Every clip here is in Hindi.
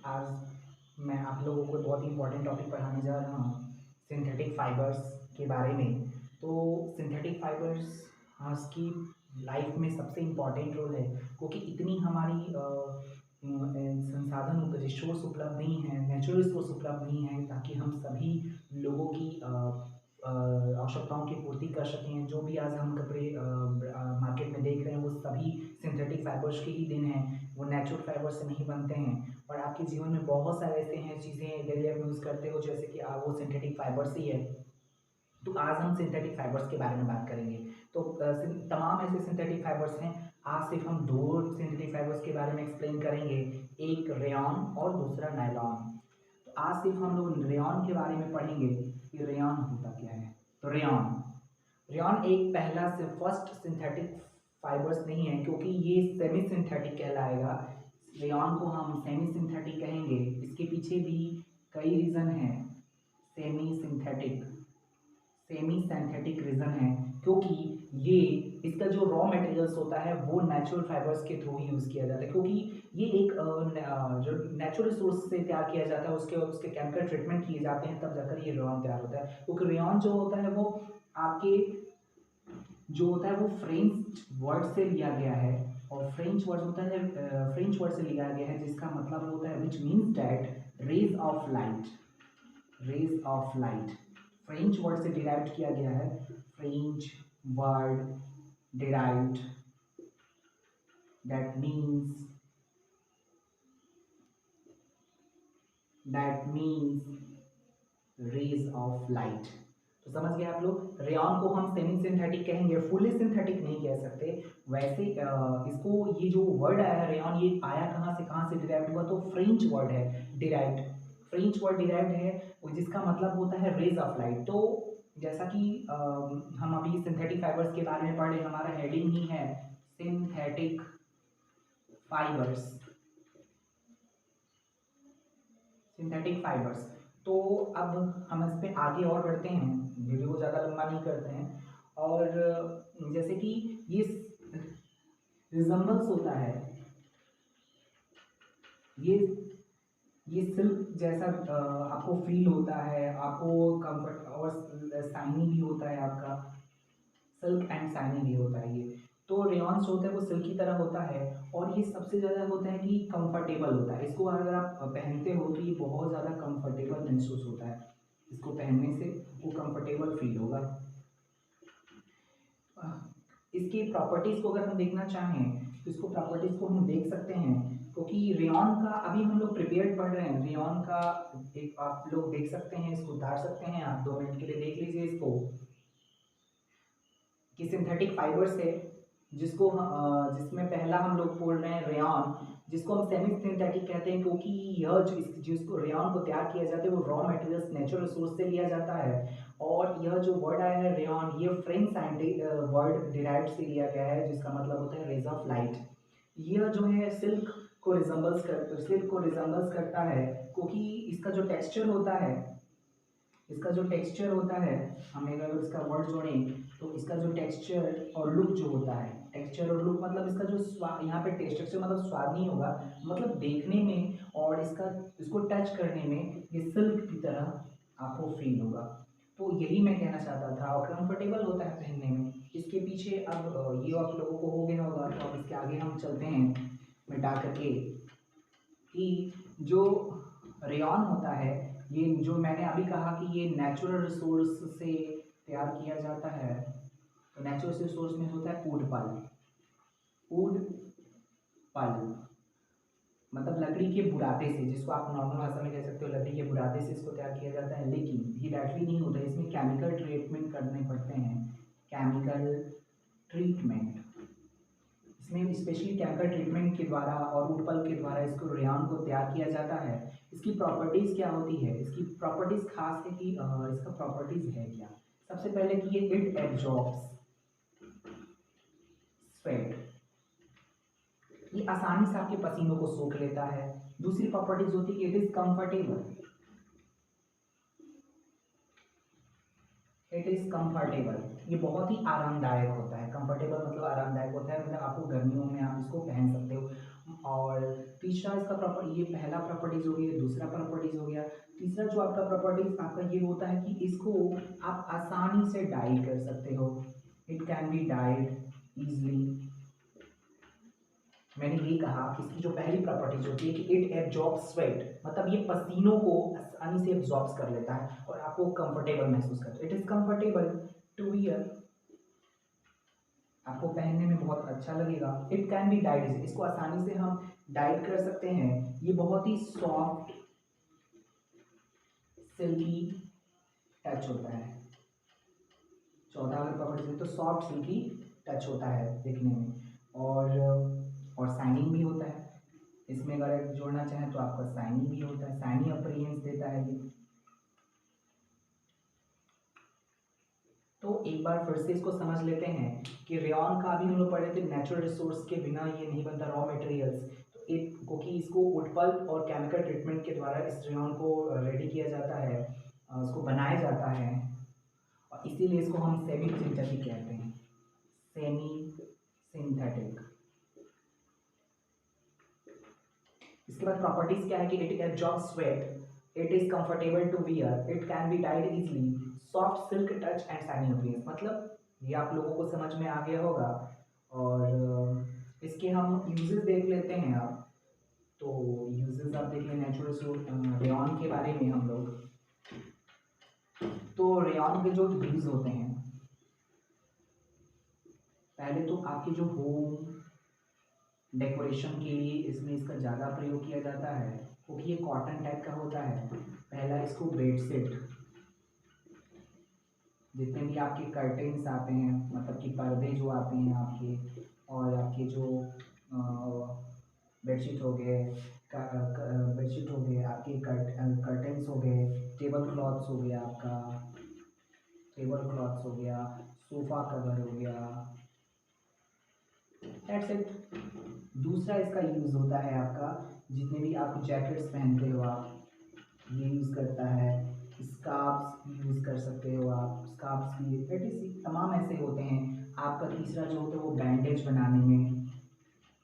आज मैं आप लोगों को बहुत ही इम्पोर्टेंट टॉपिक पढ़ाने जा रहा हूँ, सिंथेटिक फाइबर्स के बारे में। तो सिंथेटिक फाइबर्स आज की लाइफ में सबसे इम्पोर्टेंट रोल है, क्योंकि इतनी हमारी संसाधन रिसोर्स उपलब्ध नहीं है, नेचुरल रिसोर्स उपलब्ध नहीं है ताकि हम सभी लोगों की आवश्यकताओं की पूर्ति कर सकें। जो भी आज हम कपड़े मार्केट में देख रहे हैं वो सभी सिंथेटिक फाइबर्स के ही दिन हैं, वो नेचुरल फाइबर से नहीं बनते हैं। और आपके जीवन में बहुत सारे ऐसे हैं चीज़ें डेली आप यूज़ करते हो जैसे कि वो सिंथेटिक फाइबर से ही है। तो आज हम सिंथेटिक फाइबर्स के बारे में बात करेंगे। तो तमाम ऐसे सिंथेटिक फाइबर्स हैं। आज सिर्फ हम दो सिंथेटिक फाइबर्स के बारे में एक्सप्लेन करेंगे, एक रेयॉन और दूसरा नायलॉन। तो आज सिर्फ हम लोग रेयॉन के बारे में पढ़ेंगे कि रेयॉन होता क्या है। तो रेयॉन रेयॉन एक पहला से फर्स्ट सिंथेटिक फाइबर्स नहीं है, क्योंकि ये सेमी सिंथेटिक कहलाएगा। रेयॉन को हम सेमी सिंथेटिक कहेंगे। इसके पीछे भी कई रीज़न हैं। सेमी सिंथेटिक रीज़न है क्योंकि ये इसका जो रॉ मटेरियल्स होता है वो नेचुरल फाइबर्स के थ्रू ही यूज़ किया जाता है, क्योंकि ये एक जो नेचुरल रिसोर्स से तैयार किया जाता है उसके उसके केमिकल ट्रीटमेंट किए जाते हैं, तब जाकर ये रेयॉन तैयार होता है। क्योंकि रेयॉन जो होता है वो आपके जो होता है वो फ्रेंच वर्ड से लिया गया है। और फ्रेंच वर्ड होता है फ्रेंच वर्ड से लिया गया है जिसका मतलब होता है which means that rays of light French word से डिराइव किया गया है। French word derived that means rays of light. तो समझ गए आप लोग। रेयॉन को हम सेमी सिंथेटिक कहेंगे, फुली सिंथेटिक नहीं कह सकते। वैसे इसको ये जो वर्ड आया है रेयॉन, ये आया कहाँ से डिराइव हुआ, तो फ्रेंच वर्ड है डिराइव्ड। फ्रेंच वर्ड डिराइव्ड है जिसका मतलब होता है रेज ऑफ लाइट। तो जैसा कि हम अभी सिंथेटिक फाइबर्स के बारे में पढ़ रहे हैं, हमारा हेडिंग ही है सिंथेटिक फाइबर्स। तो अब हम इस पे आगे और बढ़ते हैं, वीडियो को ज़्यादा लंबा नहीं करते हैं। और जैसे कि ये रिजम्बल्स होता है, ये सिल्क जैसा आपको फील होता है, आपको कंफर्ट और शाइनी भी होता है, आपका सिल्क एंड शाइनी भी होता है ये। तो रेयॉन्स होता है वो सिल्क की तरह होता है, और ये सबसे ज़्यादा होता है कि कंफर्टेबल होता है। इसको अगर आप पहनते हो तो ये बहुत ज़्यादा कंफर्टेबल महसूस होता है। इसको पहनने से वो कंफर्टेबल फील होगा। इसकी प्रॉपर्टीज़ को अगर हम देखना चाहें तो इसको प्रॉपर्टीज़ को हम देख सकते हैं, क्योंकि रेयॉन का अभी हम लोग प्रिपेयर्ड पढ़ रहे हैं। रेयॉन का एक आप लोग देख सकते हैं, इसको उतार सकते हैं, आप 2 मिनट के लिए देख लीजिए इसको कि सिंथेटिक फाइबर्स है जिसमें पहला हम लोग बोल रहे हैं रेयॉन, जिसको हम सेमी सिंथेटिक कहते हैं, क्योंकि यह जिसको रेयॉन को तैयार किया जाता है वो रॉ मटेरियल्स नेचुरल रिसोर्स से लिया जाता है। और यह जो वर्ड आया है रेयॉन, ये फ्रेंच साइंटिफिक वर्ड डिराइव्ड से लिया गया है जिसका मतलब होता है रेज ऑफ लाइट। यह जो है सिल्क को रिजम्बल्स करता है, क्योंकि इसका जो टेक्सचर होता है, हम अगर इसका वर्ड जोड़ें तो इसका जो टेक्सचर और लुक जो होता है, टेक्सचर और लुक मतलब इसका जो स्वाद, यहाँ पे टेक्सचर मतलब स्वाद नहीं होगा, मतलब देखने में और इसको टच करने में ये सिल्क की तरह आपको फील होगा। तो यही मैं कहना चाहता था, और कंफर्टेबल होता है पहनने में। इसके पीछे अब ये आप लोगों को हो गया होगा, तो अब इसके आगे हम चलते हैं मिटा करके कि जो रेयॉन होता है, ये जो मैंने अभी कहा कि ये नेचुरल रिसोर्स से तैयार किया जाता है। तो नेचुरल रिसोर्स में होता है वुड पल्प मतलब लकड़ी के बुरादे से, जिसको आप नॉर्मल भाषा में कह सकते हो लकड़ी के बुरादे से इसको तैयार किया जाता है। लेकिन ये डायरेक्टली नहीं होता है, इसमें केमिकल ट्रीटमेंट करने पड़ते हैं। केमिकल ट्रीटमेंट इसमें स्पेशली केमिकल ट्रीटमेंट के द्वारा और वुड पल्प के द्वारा इसको रेयॉन को तैयार किया जाता है। इसकी प्रॉपर्टीज़ क्या होती है, इसकी प्रॉपर्टीज़ खास है कि इसका प्रॉपर्टीज़ है क्या। सबसे पहले कि ये इट एब्जॉर्ब्स स्वेट, ये आसानी से आपके पसीनों को सोख लेता है। दूसरी प्रॉपर्टीज होती है कि इट इज कंफर्टेबल, ये बहुत ही आरामदायक होता है। कंफर्टेबल मतलब आरामदायक होता है, मतलब आपको गर्मियों में आप इसको पहन सकते हो। और तीसरा इसका प्रॉपर, ये पहला प्रॉपर्टीज हो गया, दूसरा प्रॉपर्टीज हो गया। तीसरा जो आपका प्रॉपर्टीज आपका ये होता है कि इसको आप आसानी से डाई कर सकते हो, it can be died easily. मैंने ये कहा इसकी जो पहली प्रॉपर्टीज होती है कि इट एब्जॉर्ब स्वेट, मतलब ये पसीनों को आसानी से एब्जॉर्ब कर लेता है और आपको कंफर्टेबल महसूस करता है। It is comfortable to wear, आपको पहनने में बहुत अच्छा लगेगा। इट कैन बी डाइड, इसको आसानी से हम डाइड कर सकते हैं। ये बहुत ही सॉफ्ट सिल्की टच होता है। चौथा अगर प्रॉपर्टी तो सॉफ्ट सिल्की टच होता है दिखने में, और शाइनिंग भी होता है। इसमें अगर जोड़ना चाहें तो आपका शाइनिंग भी होता है, शाइनी अपीयरेंस देता है ये। तो एक बार फिर से इसको समझ लेते हैं कि रेयॉन का भी हम लोग पढ़े थे, नेचुरल रिसोर्स के बिना ये नहीं बनता, रॉ मटेरियल्स। तो एक क्योंकि इसको वुड पल्प और केमिकल ट्रीटमेंट के द्वारा इस रेयॉन को रेडी किया जाता है, उसको बनाया जाता है, और इसीलिए इसको हम सेमी सिंथेटिक कहते हैं, सेमी सिंथेटिक। इसके बाद प्रॉपर्टीज क्या है कि it absorb sweat, it is comfortable to wear, it can be dyed easily, soft silk touch and shiny appearance. मतलब ये आप लोगों को समझ में आ गया होगा। और इसके हम यूजेस देख लेते हैं अब। तो यूजेस आप देख लें नेचुरल रेयॉन के बारे में हम लोग। तो रेयॉन के जो यूज होते हैं, पहले तो आपके जो होम डेकोरेशन के लिए इसमें इसका ज़्यादा प्रयोग किया जाता है, क्योंकि ये कॉटन टाइप का होता है। पहला इसको बेडशीट, जितने भी आपके कर्टेन्स आते हैं, मतलब कि पर्दे जो आते हैं आपके, और आपके जो बेडशीट हो गए, बेडशीट हो गए आपके, कर्टेन्स हो गए, टेबल क्लॉथ्स हो गया आपका, टेबल क्लॉथ्स हो गया, सोफ़ा कवर हो गया, दैट्स इट। दूसरा इसका यूज़ होता है आपका, जितने भी आप जैकेट्स पहनते हो आप, ये यूज़ करता है। स्कार्फ्स यूज़ कर सकते हो आप, स्कार्फ्स भी एटलीस्ट तमाम ऐसे होते हैं। आपका तीसरा जो होता है वो बैंडेज बनाने में,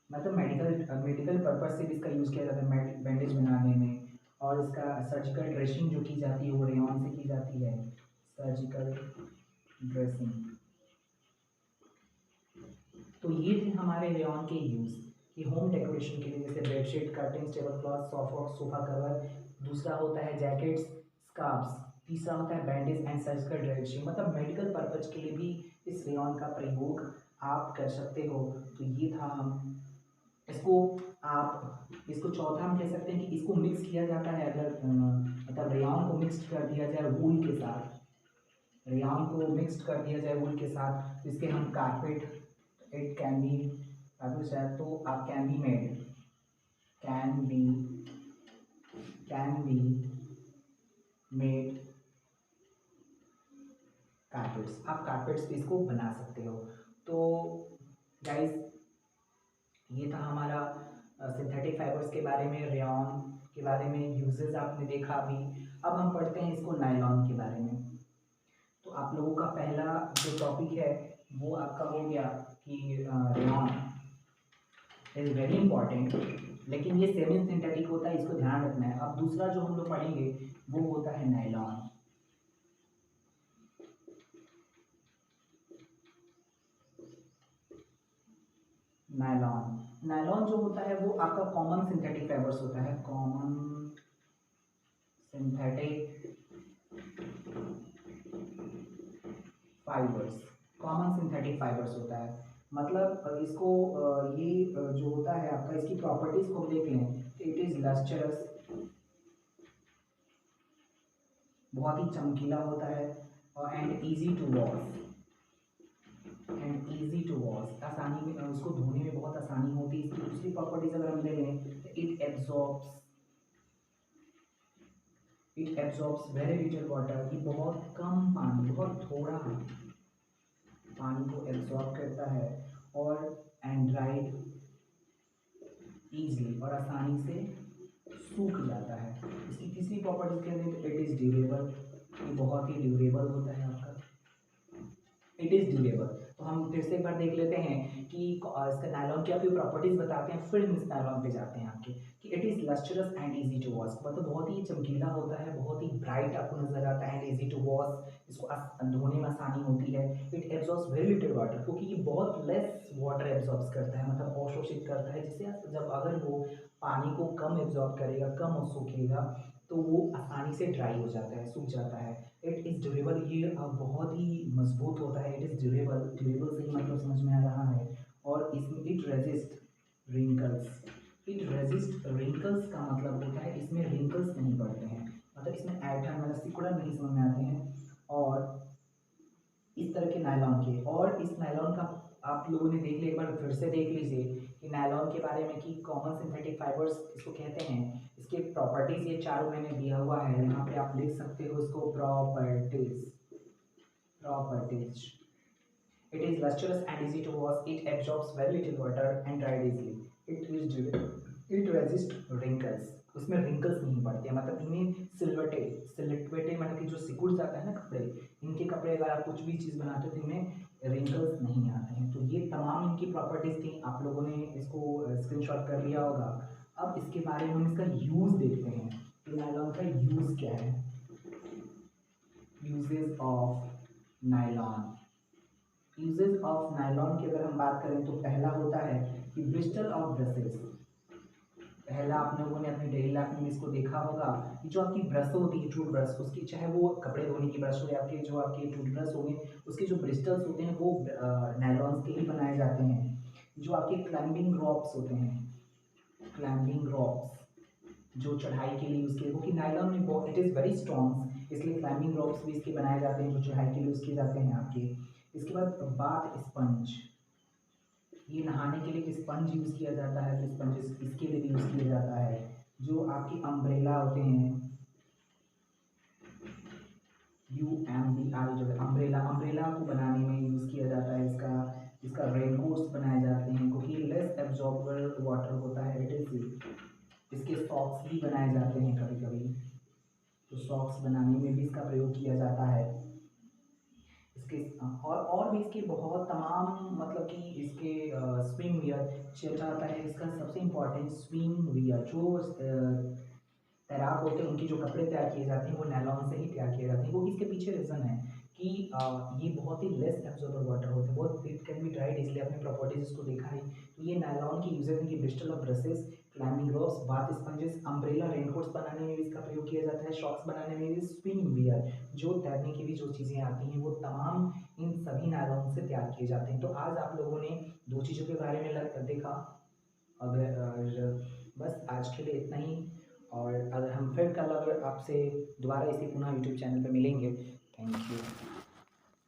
मतलब मेडिकल पर्पज से भी इसका यूज़ किया जाता है, बैंडेज बनाने में। और इसका सर्जिकल ड्रेसिंग जो की जाती है वो रेयॉन से की जाती है, सर्जिकल ड्रेसिंग। तो ये थे हमारे रेयॉन के यूज़ कि होम डेकोरेशन के लिए, जैसे bedsheet, curtains, table cloth, sofa cover. दूसरा होता है जैकेट्स, स्कार्फ्स। तीसरा होता है बैंडेज एंड सर्जिकल ड्रेसिंग, मतलब मेडिकल पर्पज के लिए भी इस रेयॉन का प्रयोग आप कर सकते हो। तो ये था हम इसको, आप इसको चौथा हम कह सकते हैं कि इसको मिक्स किया जाता है। अगर मतलब रेयॉन को मिक्स कर दिया जाए वूल के साथ, रेयॉन को मिक्स कर दिया जाए वूल के साथ, इसके हम कारपेट, इट कैन बी, तो आप can be made, can be made carpets, आप कारपेट्स पे इसको बना सकते हो। तो गाइस ये था हमारा सिंथेटिक फाइबर्स के बारे में, रेयॉन के बारे में यूजेस आपने देखा अभी। अब हम पढ़ते हैं इसको नायलॉन के बारे में। तो आप लोगों का पहला जो टॉपिक है वो आपका हो गया कि रेयॉन इज़ वेरी इंपॉर्टेंट, लेकिन ये सेमी सिंथेटिक होता है, इसको ध्यान रखना है। अब दूसरा जो हम लोग पढ़ेंगे वो होता है नायलॉन। नायलॉन, नायलॉन जो होता है वो आपका कॉमन सिंथेटिक फाइबर्स होता है, common synthetic fibres, common synthetic fibres होता है। मतलब इसको ये जो होता है आपका, इसकी प्रॉपर्टीज को देख लें। इट इज लस्टरस, बहुत ही चमकीला होता है, और एंड इजी टू वॉश, आसानी में उसको धोने में बहुत आसानी होती है। इसकी दूसरी प्रॉपर्टीज अगर हम ले लें तो it absorbs very little water, ये बहुत कम पानी, बहुत थोड़ा पानी को एब्जॉर्ब करता है, और एंड ड्राइड ईजली, और आसानी से सूख जाता है। इसकी तीसरी प्रॉपर्टीज क्या है, इट इज़ ड्यूरेबल, ये बहुत ही ड्यूरेबल होता है आपका, इट इज़ ड्यूरेबल। तो हम फिर से एक बार देख लेते हैं कि इसका नायलॉन की आपकी प्रॉपर्टीज बताते हैं, फिर हम इस नायलॉन पे जाते हैं आपके कि it is lustrous and easy to wash, मतलब बहुत ही चमकीला होता है, बहुत ही ब्राइट आपको नजर आता है, एंड इजी टू वॉश, इसको धोने में आसानी होती है। It absorbs very little water, क्योंकि ये बहुत लेस वाटर एब्जॉर्ब्स करता है, मतलब अवशोषित करता है, जिससे जब अगर वो पानी को कम एब्जॉर्ब करेगा, कम सोखेगा, तो वो आसानी से ड्राई हो जाता है, सूख जाता है। इट इज़ ड्यूरेबल, ये बहुत ही मजबूत होता है। इट इज़ ड्यूरेबल, ड्यूरेबल से ही मतलब समझ में आ रहा है। और इसमें it resist wrinkles, it resist wrinkles का मतलब होता है इसमें रिंकल्स नहीं पड़ते हैं, मतलब इसमें ऐंठन मतलब सिकुड़न नहीं समझ में आते हैं। और इस तरह के नायलॉन के, और इस नायलॉन का आप लोगों ने देख लिया, एक बार फिर से देख लीजिए कि नायलॉन के बारे में कि कॉमन सिंथेटिक फाइबर्स इसको कहते हैं। इसके प्रॉपर्टीज ये चारों मैंने दिया हुआ है, यहाँ पे आप लिख सकते हो इसको, properties, properties. It is lustrous and easy to wash. It absorbs very little water and dried easily. It is durable. It resists wrinkles. उसमें wrinkles नहीं पड़ते हैं, मतलब इन्हें सिलवटे मतलब कि जो सिकुड़ जाता है ना कपड़े, इनके कपड़े अगर आप कुछ भी चीज़ बनाते हो तो इनमें wrinkles नहीं आते हैं। तो ये तमाम इनकी प्रॉपर्टीज थी, आप लोगों ने इसको स्क्रीनशॉट कर लिया होगा। अब इसके बारे में हम इसका यूज़ देखते हैं कि नायलॉन का यूज़ क्या है। Uses of nylon, uses of nylon की अगर हम बात करें तो पहला होता है कि ब्रिस्टल ऑफ ब्रशेस। पहला आप लोगों ने अपनी डेली लाइफ में इसको देखा होगा कि जो आपकी ब्रश होती है, टूथ ब्रश, उसकी चाहे वो कपड़े धोने की ब्रश हो या आपके जो आपके टूथ ब्रश होंगे, उसके जो ब्रिस्टल्स होते हैं वो नायलॉन के ही बनाए जाते हैं। जो आपके क्लाइंबिंग रॉप्स होते हैं, क्लाइंबिंग रॉप्स जो चढ़ाई के लिए यूज़ किए, क्योंकि नायलॉन में बहुत इट इज़ वेरी स्ट्रॉन्ग, इसलिए क्लाइंबिंग रॉप्स भी इसके बनाए जाते हैं जो चढ़ाई के लिए यूज़ किए जाते हैं आपके। इसके बाद बाथ स्पंज, ये नहाने के लिए स्पंज यूज़ किया जाता है, तो स्पंज इसके लिए भी यूज़ किया जाता है। जो आपके अम्ब्रेला होते हैं, UMBI, जो है अम्ब्रेला, अम्ब्रेला को बनाने में यूज़ किया जाता है इसका। इसका रेनकोट्स बनाए जाते हैं क्योंकि लेस एब्जॉर्बेबल वाटर होता है, इट इज। इसके सॉक्स भी बनाए जाते हैं कभी कभी, तो सॉक्स बनाने में भी इसका प्रयोग किया जाता है। इसके और भी इसके बहुत तमाम मतलब कि इसके स्विम वियर चलता आता है। इसका सबसे इम्पोर्टेंट स्विम वियर, जो तैराक होते हैं उनकी जो कपड़े तैयार किए जाते हैं वो नायलॉन से ही तैयार किए जाते हैं। वो इसके पीछे रीज़न है कि ये बहुत ही लेस एब्जॉर्बर वाटर होते हैं, बहुत इट कैन बी ड्राइड, इसलिए अपने प्रॉपर्टीज इसको देखा है। तो ये नायलॉन की यूजेज हैं कि Bristol of brushes, climbing ropes, bath sponges, umbrella, raincoats बनाने में भी इसका प्रयोग किया जाता है, शॉक्स बनाने में भी, स्विम वियर जो तैरने की भी जो चीज़ें आती हैं वो तमाम इन सभी नायलॉन से तैयार किए जाते हैं। तो आज आप लोगों ने दो चीज़ों के बारे में देखा। अगर बस आज के लिए इतना ही, और अगर हम फिर कल अगर आपसे दोबारा इसी पुनः यूट्यूब चैनल पे मिलेंगे। Thank you.